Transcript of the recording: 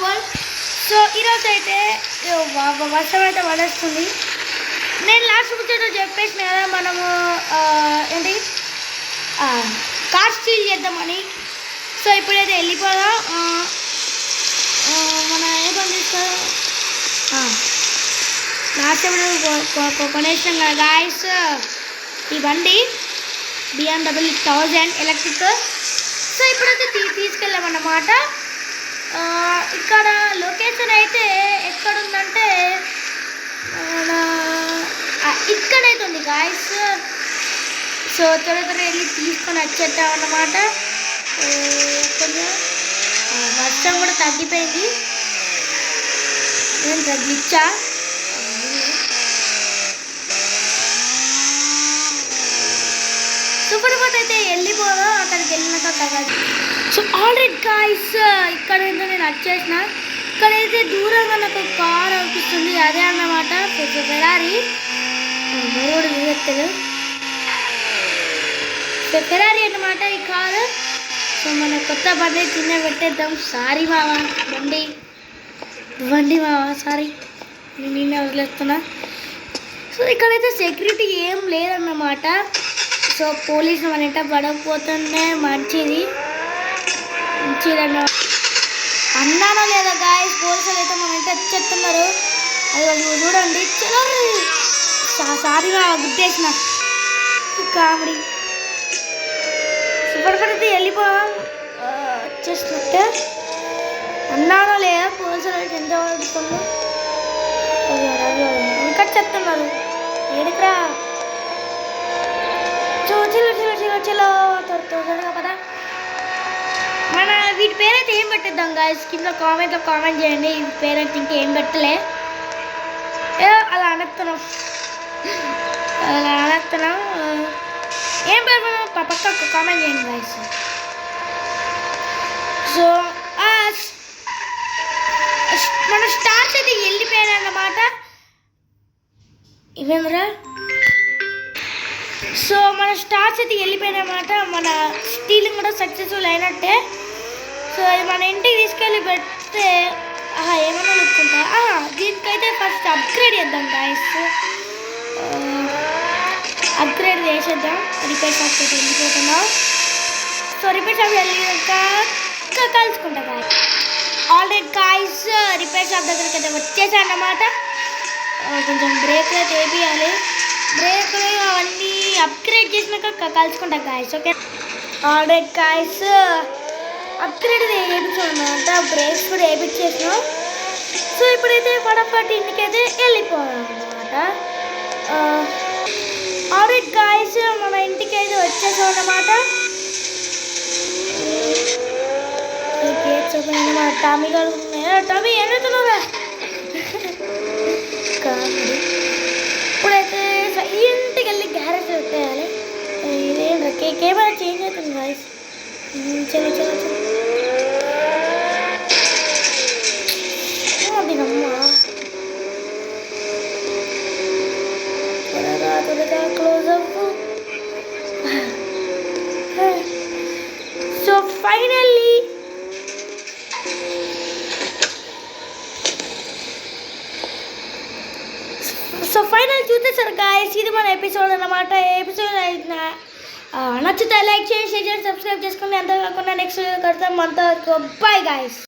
World. So ఈరోజు అయితే వర్షం అయితే పడేస్తుంది. నేను లాస్ట్ ముచ్చట చెప్పేసిన కదా మనము ఏంటి కార్ స్టీల్ చేద్దామని. సో ఇప్పుడైతే వెళ్ళిపోదాం. మన ఏ పని చేస్తాం లాస్ట్ కొనేసాం కదా గాయస్ ఈ బండి BMW 1000 ఎలక్ట్రిక్. సో ఇప్పుడైతే తీసుకెళ్ళామన్నమాట. ఇక్కడ లొకేషన్ అయితే ఎక్కడుందంటే ఇక్కడైతే ఉంది గాయస్. సో త్వర వెళ్ళి తీసుకొని వచ్చేద్దాం అన్నమాట. కొంచెం వర్షం కూడా తగ్గిపోయింది. నేను తగ్గించా. సూపర్ అయితే వెళ్ళిపోదాం అక్కడికి వెళ్ళినాక కదా. సో ఆల్రెడీ గాయస్ ఇక్కడ ఏంటో నేను వచ్చేసిన. ఇక్కడైతే దూరంగా నాకు కార్ అనిపిస్తుంది, అదే అన్నమాట ఫెరారీ. కూడా చూస్తుంది ఫెరారీ అన్నమాట ఈ కారు. సో మన కొత్త బండి చిన్న పెట్టేద్దాం. సారీ మావా బండి మావా సారీ నేనే వదిలేస్తున్నా. సో ఇక్కడైతే సెక్యూరిటీ ఏం లేదన్నమాట. సో పోలీసు మన ఇంట పడకపోతుంటే మంచిది అన్నానో లేదా గాయస్. పోలీసులు అయితే మన ఇంట వచ్చేస్తున్నారు. అది వాళ్ళు చూడండి. చలో సారీగా గుర్తేసిన కామెడీ. సూపర్ అయితే వెళ్ళిపోదాం వచ్చేసినట్టే. అన్నానో లేదా పోలీసులు అయితే ఎంత పడుతుందో ఇంకా చెప్తున్నారు. ఏడికరా చలో త్వరగా పదా. మన వీటి పేరైతే ఏం పెట్టేద్దాం గాయస్ కింద కామెంట్లో కామెంట్ చేయండి. వీటి పేరైతే ఇంకేం పెట్టలే. అలా అనెత్తున్నాం ఏం పేరు పక్క కామెంట్ చేయండి గాయస్. సో మన స్టార్స్ అయితే వెళ్ళిపోయాను అన్నమాట. ఇవేంద్రా సో మన స్టార్స్ అయితే వెళ్ళిపోయినమాట. మన స్టీలింగ్ కూడా సక్సెస్ఫుల్ అయినట్టే. సో అది మన ఇంటికి తీసుకెళ్ళి పెడితే ఏమన్నా అనుకుంటా. దీనికైతే ఫస్ట్ అప్గ్రేడ్ చేద్దాం గాయస్. అప్గ్రేడ్ చేసేద్దాం. రిపేర్ షాప్ అయితే వెళ్ళిపోతున్నాం. సో రిపేర్ షాప్ వెళ్ళాక కలుసుకుంటా guys. Already guys repair shop దగ్గరికి అయితే వచ్చేసా అన్నమాట. కొంచెం బ్రేక్లు అయితే వేయాలి. బ్రేక్లు అవన్నీ అప్గ్రేడ్ చేసినాక కలుసుకుంటా guys. Okay already guys upgrade వేయించామన్నమాట. బ్రేక్స్ కూడా వేయించేసినాం. సో ఇప్పుడైతే ఫటాఫట్ ఇంటికైతే వెళ్ళిపోయాం అన్నమాట. ఆల్రెడీ గాయస్ మన ఇంటికి అయితే వచ్చేసాం అన్నమాట. గేట్స్ ఓపెన్ అన్నమాట. టామీ గారు టామీ ఏమవుతున్నారా కామెడీ. ఇప్పుడైతే ఇంటికి వెళ్ళి గ్యారేజ్ పెట్టేయాలి. ఇదేంటి కెమెరా చేంజ్ అవుతుంది గాయస్. చలో అమ్మా త్వరగా క్లోజ్ అవ్వు. సో ఫైనల్లీ చూసేసారు గాయస్. ఇది మన ఎపిసోడ్ అన్నమాట. ఎపిసోడ్ అయితే నచ్చితే లైక్ చేసి షేర్ చేసి సబ్స్క్రైబ్ చేసుకోండి. అంతేకాకుండా నెక్స్ట్ కడతాం. అంతా బాయ్ గాయస్.